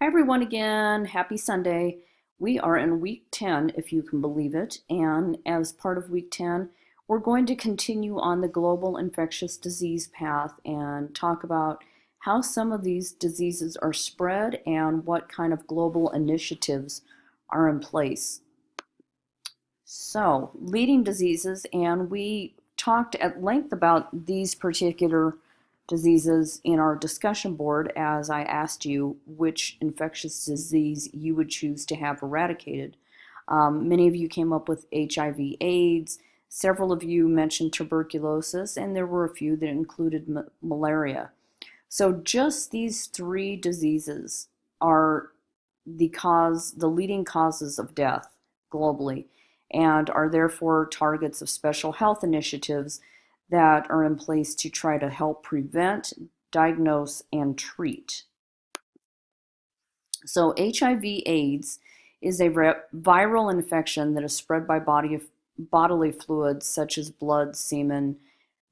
Hi everyone again. Happy Sunday. We are in week 10, if you can believe it. And as part of week 10, we're going to continue on the global infectious disease path and talk about how some of these diseases are spread and what kind of global initiatives are in place. So, leading diseases, and we talked at length about these particular diseases in our discussion board as I asked you which infectious disease you would choose to have eradicated. Many of you came up with HIV/AIDS, several of you mentioned tuberculosis, and there were a few that included malaria. So just these three diseases are the leading causes of death globally and are therefore targets of special health initiatives that are in place to try to help prevent, diagnose, and treat. So HIV/AIDS is a viral infection that is spread by bodily fluids such as blood, semen,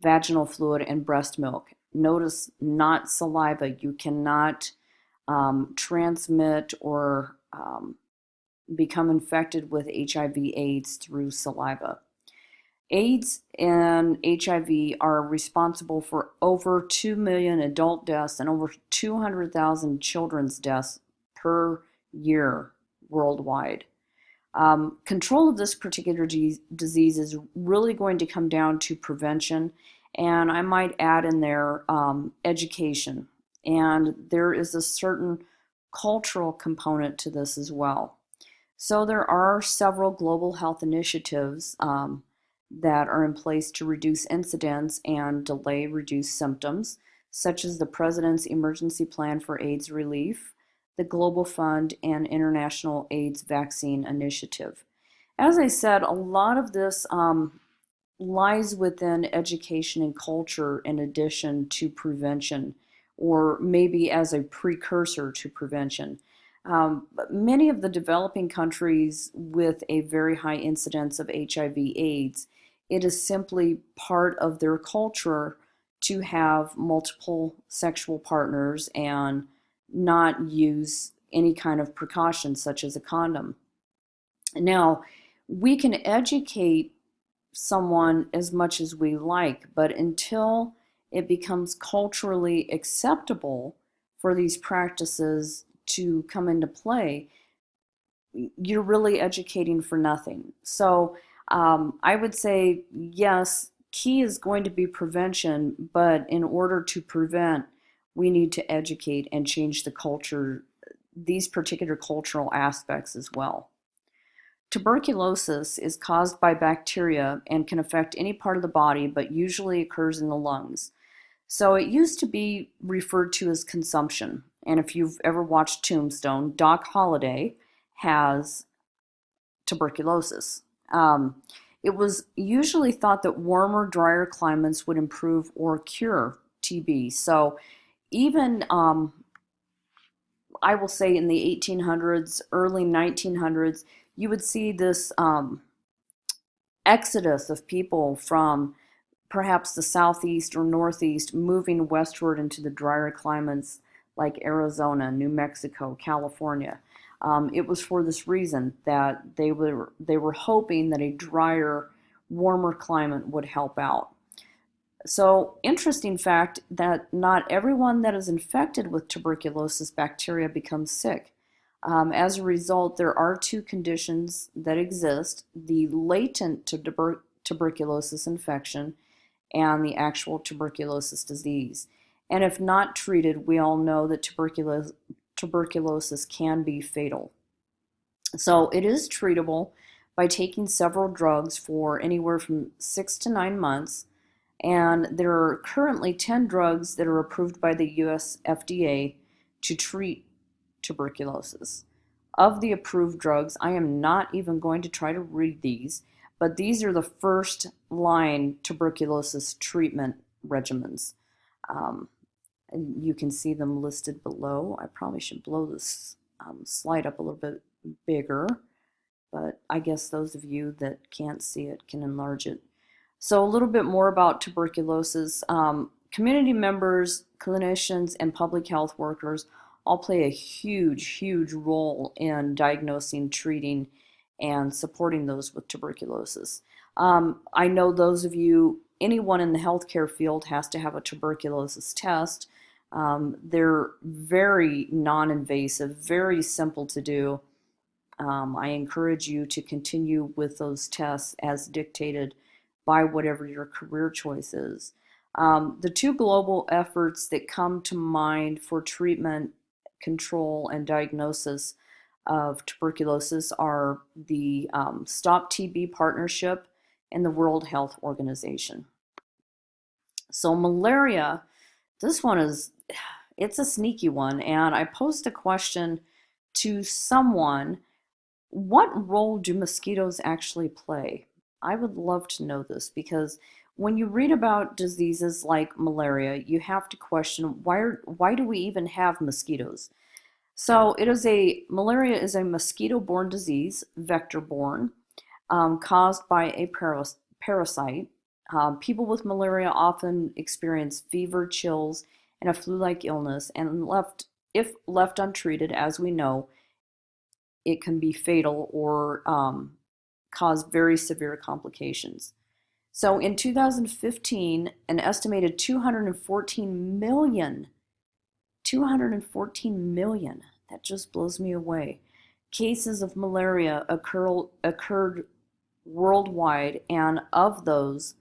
vaginal fluid, and breast milk. Notice not saliva. You cannot transmit or become infected with HIV/AIDS through saliva. AIDS and HIV are responsible for over 2 million adult deaths and over 200,000 children's deaths per year worldwide. Control of this particular disease is really going to come down to prevention, and I might add in there education. And there is a certain cultural component to this as well. So there are several global health initiatives that are in place to reduce incidence and delay reduce symptoms, such as the President's Emergency Plan for AIDS Relief, the Global Fund, and International AIDS Vaccine Initiative. As I said, a lot of this lies within education and culture in addition to prevention, or maybe as a precursor to prevention. But many of the developing countries with a very high incidence of HIV/AIDS, it is simply part of their culture to have multiple sexual partners and not use any kind of precaution such as a condom. Now, we can educate someone as much as we like, but until it becomes culturally acceptable for these practices to come into play, you're really educating for nothing. So I would say, yes, key is going to be prevention, but in order to prevent, we need to educate and change the culture, these particular cultural aspects as well. Tuberculosis is caused by bacteria and can affect any part of the body, but usually occurs in the lungs. So it used to be referred to as consumption. And if you've ever watched Tombstone, Doc Holliday has tuberculosis. It was usually thought that warmer, drier climates would improve or cure TB. So even I will say in the 1800s, early 1900s, you would see this exodus of people from perhaps the southeast or northeast moving westward into the drier climates like Arizona, New Mexico, California. It was for this reason that they were hoping that a drier, warmer climate would help out. So, interesting fact that not everyone that is infected with tuberculosis bacteria becomes sick. As a result, there are two conditions that exist: the latent tuberculosis infection and the actual tuberculosis disease. And if not treated, we all know that tuberculosis can be fatal. So it is treatable by taking several drugs for anywhere from 6 to 9 months. And there are currently 10 drugs that are approved by the US FDA to treat tuberculosis. Of the approved drugs, I am not even going to try to read these, but these are the first line tuberculosis treatment regimens. And you can see them listed below. I probably should blow this slide up a little bit bigger, but I guess those of you that can't see it can enlarge it. So a little bit more about tuberculosis. Community members, clinicians, and public health workers all play a huge role in diagnosing, treating, and supporting those with tuberculosis. I know those of you, anyone in the healthcare field has to have a tuberculosis test. They're very non-invasive, very simple to do. I encourage you to continue with those tests as dictated by whatever your career choice is. The two global efforts that come to mind for treatment, control, and diagnosis of tuberculosis are the Stop TB Partnership and the World Health Organization. So malaria, this one it's a sneaky one, and I posed a question to someone: what role do mosquitoes actually play? I would love to know this, because when you read about diseases like malaria, you have to question why do we even have mosquitoes? So malaria is a mosquito-borne disease, vector-borne, caused by a parasite. People with malaria often experience fever, chills, and a flu-like illness, and if left untreated, as we know, it can be fatal or cause very severe complications. So in 2015, an estimated 214 million, that just blows me away, cases of malaria occurred worldwide, and of those,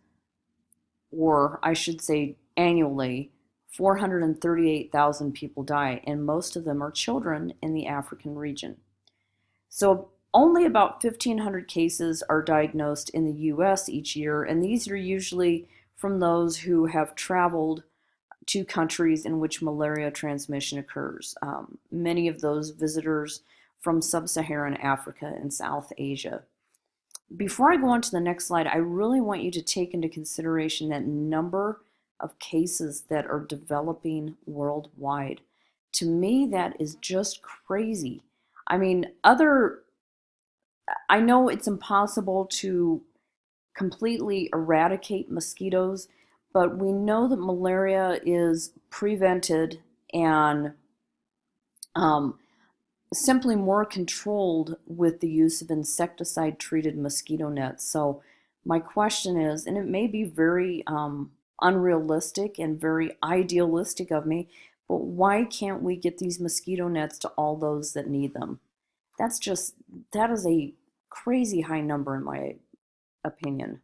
or I should say annually, 438,000 people die, and most of them are children in the African region. So only about 1,500 cases are diagnosed in the US each year, and these are usually from those who have traveled to countries in which malaria transmission occurs. Many of those visitors from sub-Saharan Africa and South Asia. Before I go on to the next slide, I really want you to take into consideration that number of cases that are developing worldwide. To me, that is just crazy. I mean, I know it's impossible to completely eradicate mosquitoes, but we know that malaria is prevented and simply more controlled with the use of insecticide-treated mosquito nets. So my question is, and it may be very unrealistic and very idealistic of me, but why can't we get these mosquito nets to all those that need them? That is a crazy high number in my opinion.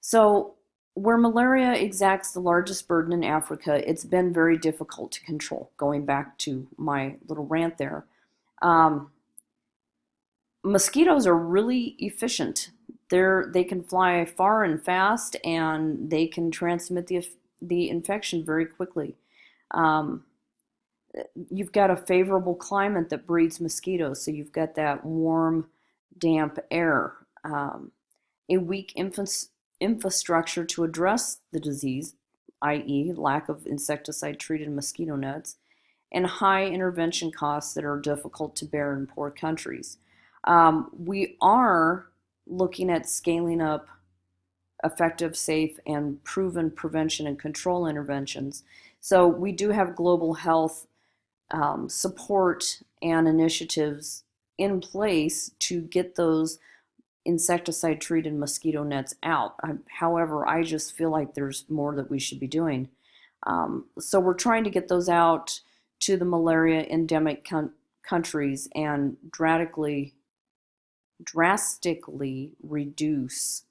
So where malaria exacts the largest burden in Africa, it's been very difficult to control, going back to my little rant there. Mosquitoes are really efficient. They can fly far and fast, and they can transmit the infection very quickly. You've got a favorable climate that breeds mosquitoes, so you've got that warm, damp air. A weak infrastructure to address the disease, i.e. lack of insecticide-treated mosquito nets, and high intervention costs that are difficult to bear in poor countries. We are looking at scaling up effective, safe, and proven prevention and control interventions. So we do have global health support and initiatives in place to get those insecticide-treated mosquito nets out. However, I just feel like there's more that we should be doing. So we're trying to get those out to the malaria endemic countries and drastically reduce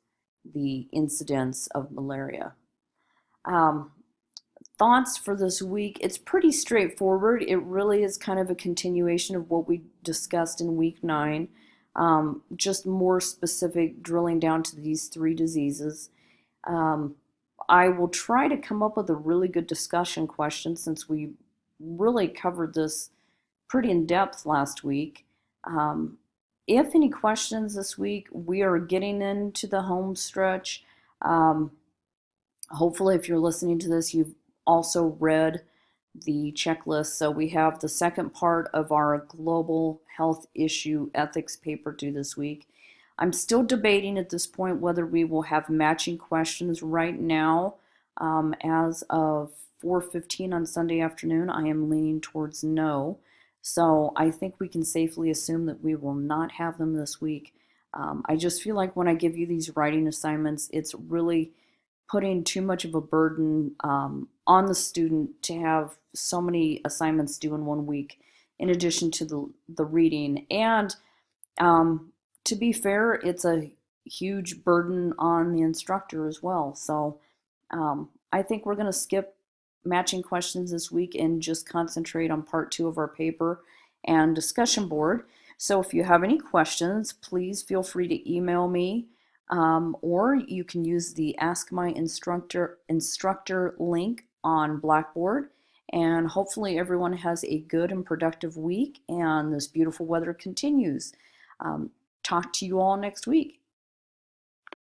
the incidence of malaria. Thoughts for this week: it's pretty straightforward. It really is kind of a continuation of what we discussed in week 9. Just more specific, drilling down to these 3 diseases. I will try to come up with a really good discussion question, since we really covered this pretty in depth last week. If any questions this week, we are getting into the home stretch. Hopefully, if you're listening to this, you've also read the checklist. So we have the second part of our global health issue ethics paper due this week. I'm still debating at this point whether we will have matching questions right now. As of 4:15 on Sunday afternoon, I am leaning towards no. So I think we can safely assume that we will not have them this week. I just feel like when I give you these writing assignments, it's really putting too much of a burden on the student to have so many assignments due in one week, in addition to the reading. And to be fair, it's a huge burden on the instructor as well. So I think we're going to skip matching questions this week and just concentrate on part 2 of our paper and discussion board. So if you have any questions, please feel free to email me, or you can use the Ask My Instructor link on Blackboard. And hopefully everyone has a good and productive week and this beautiful weather continues. Talk to you all next week.